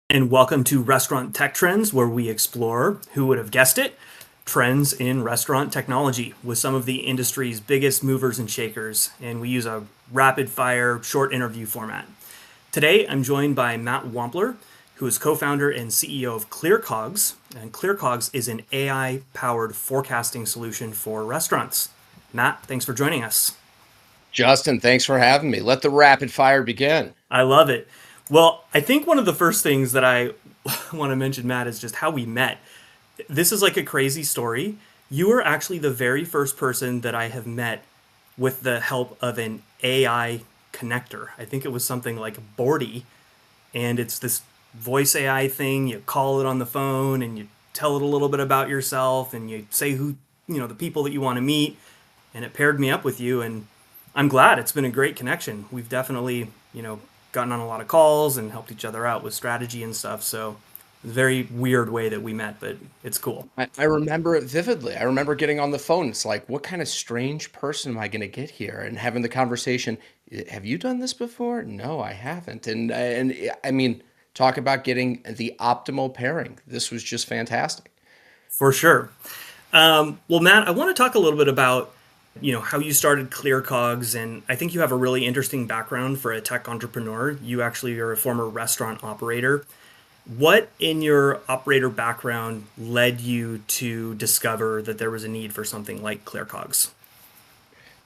And welcome to Restaurant Tech Trends, where we explore, who would have guessed it, trends in restaurant technology with some of the industry's biggest movers and shakers. And we use a rapid fire, short interview format. Today, I'm joined by Matt Wampler, who is co founder and CEO of ClearCOGS. And ClearCOGS is an AI powered forecasting solution for restaurants. Matt, thanks for joining us. Justin, thanks for having me. Let the rapid fire begin. I love it. Well, I think one of the first things that I want to mention, Matt, is just how we met. This is like a crazy story. You were actually the very first person that I have met with the help of an AI connector. I think it was something like Bordy, and it's this voice AI thing. You call it on the phone and you tell it a little bit about yourself and you say the people that you want to meet, and it paired me up with you, and I'm glad. It's been a great connection. We've definitely, gotten on a lot of calls and helped each other out with strategy and stuff. So it's a very weird way that we met, but it's cool. I remember it vividly. I remember getting on the phone. It's like, what kind of strange person am I going to get here? And having the conversation, have you done this before? No, I haven't. And I mean, talk about getting the optimal pairing. This was just fantastic. For sure. Well, Matt, I want to talk a little bit about how you started ClearCogs, and I think you have a really interesting background for a tech entrepreneur. You actually are a former restaurant operator. What in your operator background led you to discover that there was a need for something like ClearCogs?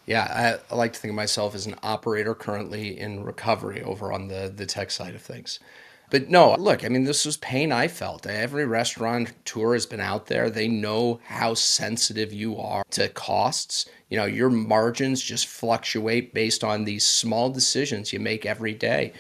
Yeah, I like to think of myself as an operator currently in recovery over on the tech side of things. But no, look, I mean, this was pain I felt. Every restaurateur has been out there. They know how sensitive you are to costs. Your margins just fluctuate based on these small decisions you make every day.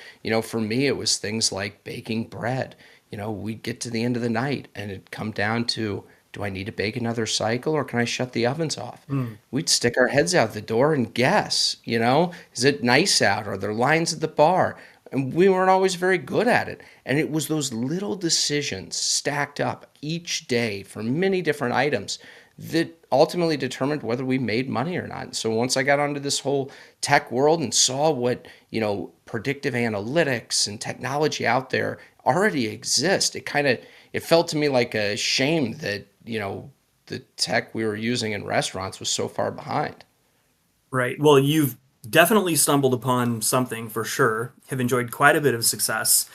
For me, it was things like baking bread. We'd get to the end of the night and it'd come down to, do I need to bake another cycle or can I shut the ovens off? Hmm. We'd stick our heads out the door and guess, is it nice out? Are there lines at the bar? And we weren't always very good at it. And it was those little decisions stacked up each day for many different items that ultimately determined whether we made money or not. So once I got onto this whole tech world and saw what, predictive analytics and technology out there already exist, it felt to me like a shame that, the tech we were using in restaurants was so far behind. Right. Well, you've definitely stumbled upon something for sure, have enjoyed quite a bit of success.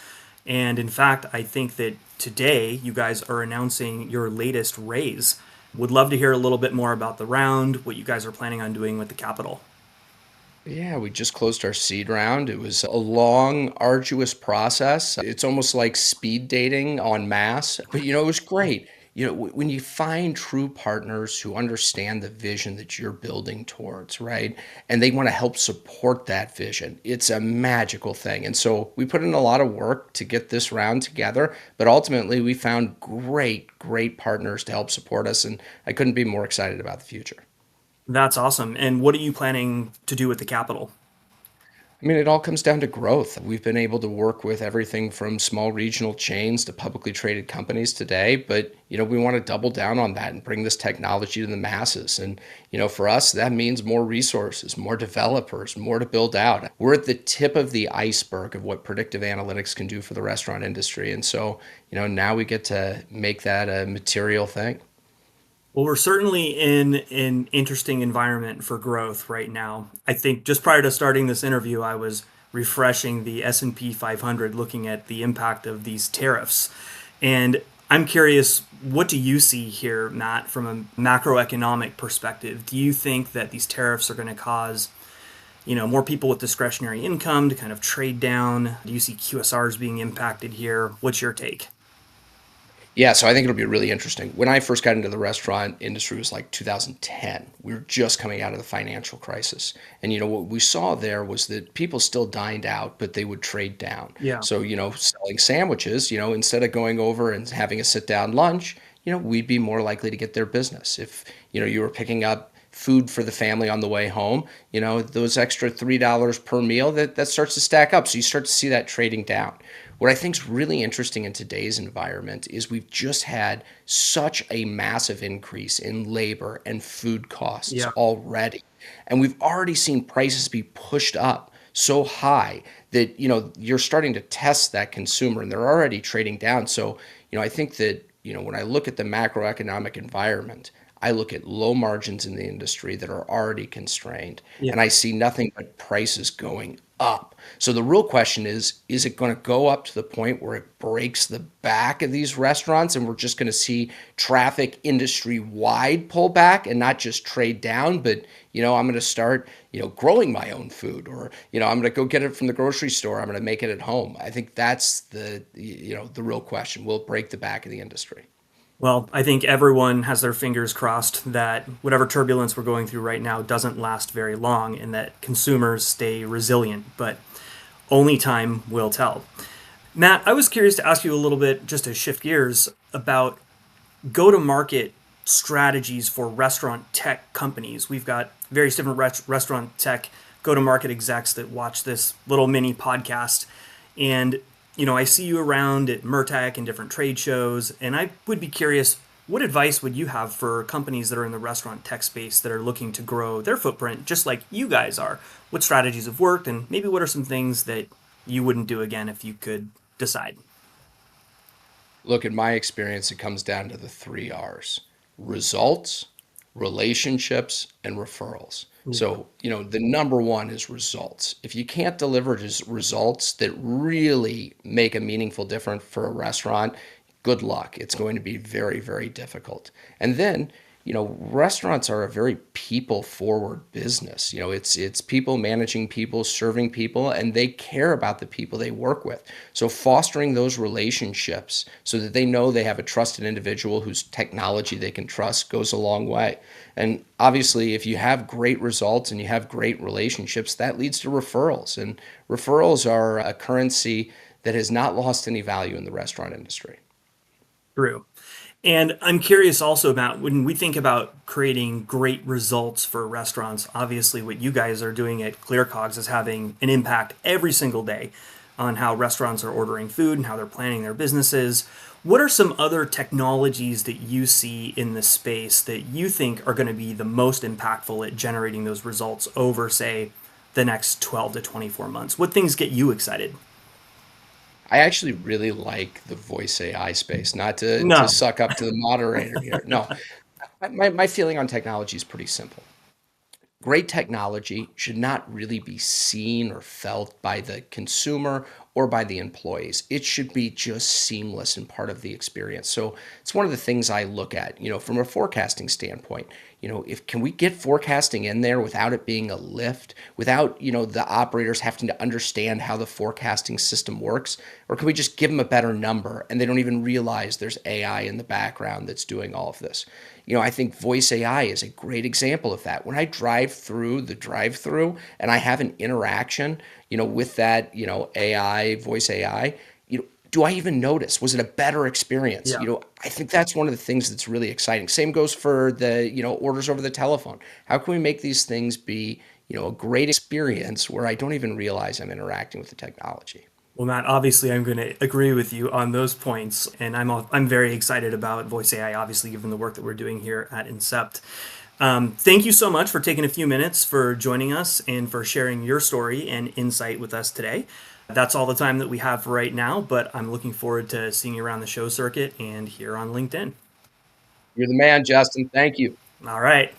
And in fact, I think that today you guys are announcing your latest raise. Would love to hear a little bit more about the round, what you guys are planning on doing with the capital. Yeah, we just closed our seed round. It was a long, arduous process. It's almost like speed dating en masse, but it was great. When you find true partners who understand the vision that you're building towards, right? And they want to help support that vision, it's a magical thing. And so we put in a lot of work to get this round together, but ultimately we found great, great partners to help support us. And I couldn't be more excited about the future. That's awesome. And what are you planning to do with the capital? I mean, it all comes down to growth. We've been able to work with everything from small regional chains to publicly traded companies today, but we want to double down on that and bring this technology to the masses. And for us, that means more resources, more developers, more to build out. We're at the tip of the iceberg of what predictive analytics can do for the restaurant industry. And so, now we get to make that a material thing. Well, we're certainly in an interesting environment for growth right now. I think just prior to starting this interview, I was refreshing the S&P 500 looking at the impact of these tariffs. And I'm curious, what do you see here, Matt, from a macroeconomic perspective? Do you think that these tariffs are going to cause, more people with discretionary income to kind of trade down? Do you see QSRs being impacted here? What's your take? Yeah, so I think it'll be really interesting. When I first got into the restaurant industry, it was like 2010. We were just coming out of the financial crisis. And what we saw there was that people still dined out, but they would trade down. Yeah. So, selling sandwiches, instead of going over and having a sit down lunch, we'd be more likely to get their business. If, you were picking up food for the family on the way home, those extra $3 per meal, that starts to stack up. So you start to see that trading down. What I think is really interesting in today's environment is we've just had such a massive increase in labor and food costs Yeah. already. And we've already seen prices be pushed up so high that, you're starting to test that consumer and they're already trading down. So, I think that, when I look at the macroeconomic environment, I look at low margins in the industry that are already constrained, Yeah. and I see nothing but prices going up. So the real question is it going to go up to the point where it breaks the back of these restaurants and we're just going to see traffic industry wide pull back and not just trade down, but, I'm going to start, growing my own food, or, I'm going to go get it from the grocery store. I'm going to make it at home. I think that's the real question. Will it break the back of the industry? Well, I think everyone has their fingers crossed that whatever turbulence we're going through right now doesn't last very long and that consumers stay resilient, but only time will tell. Matt, I was curious to ask you a little bit, just to shift gears, about go to market strategies for restaurant tech companies. We've got various different restaurant tech go to market execs that watch this little mini podcast. And, I see you around at Mertech and different trade shows. And I would be curious, what advice would you have for companies that are in the restaurant tech space that are looking to grow their footprint just like you guys are? What strategies have worked? And maybe what are some things that you wouldn't do again if you could decide? Look, in my experience, it comes down to the three R's: results, relationships, and referrals. So, the number one is results. If you can't deliver just results that really make a meaningful difference for a restaurant, good luck. It's going to be very, very difficult. And then, restaurants are a very people forward business. It's people managing people, serving people, and they care about the people they work with. So fostering those relationships so that they know they have a trusted individual whose technology they can trust goes a long way. And obviously, if you have great results and you have great relationships, that leads to referrals. And referrals are a currency that has not lost any value in the restaurant industry. True. And I'm curious also about when we think about creating great results for restaurants, obviously what you guys are doing at ClearCOGS is having an impact every single day on how restaurants are ordering food and how they're planning their businesses. What are some other technologies that you see in the space that you think are going to be the most impactful at generating those results over, say, the next 12 to 24 months? What things get you excited? I actually really like the voice AI space, not to No. suck up to the moderator here. No, my feeling on technology is pretty simple. Great technology should not really be seen or felt by the consumer or by the employees. It should be just seamless and part of the experience. So it's one of the things I look at, from a forecasting standpoint. If can we get forecasting in there without it being a lift, without, the operators having to understand how the forecasting system works, or can we just give them a better number and they don't even realize there's AI in the background that's doing all of this? I think voice AI is a great example of that. When I drive through the drive-through and I have an interaction, with that, AI, voice AI, do I even notice? Was it a better experience? Yeah. I think that's one of the things that's really exciting. Same goes for the, orders over the telephone. How can we make these things be, a great experience where I don't even realize I'm interacting with the technology? Well, Matt, obviously, I'm going to agree with you on those points, and I'm very excited about voice AI. Obviously, given the work that we're doing here at Incept. Thank you so much for taking a few minutes for joining us and for sharing your story and insight with us today. That's all the time that we have for right now, but I'm looking forward to seeing you around the show circuit and here on LinkedIn. You're the man, Justin. Thank you. All right.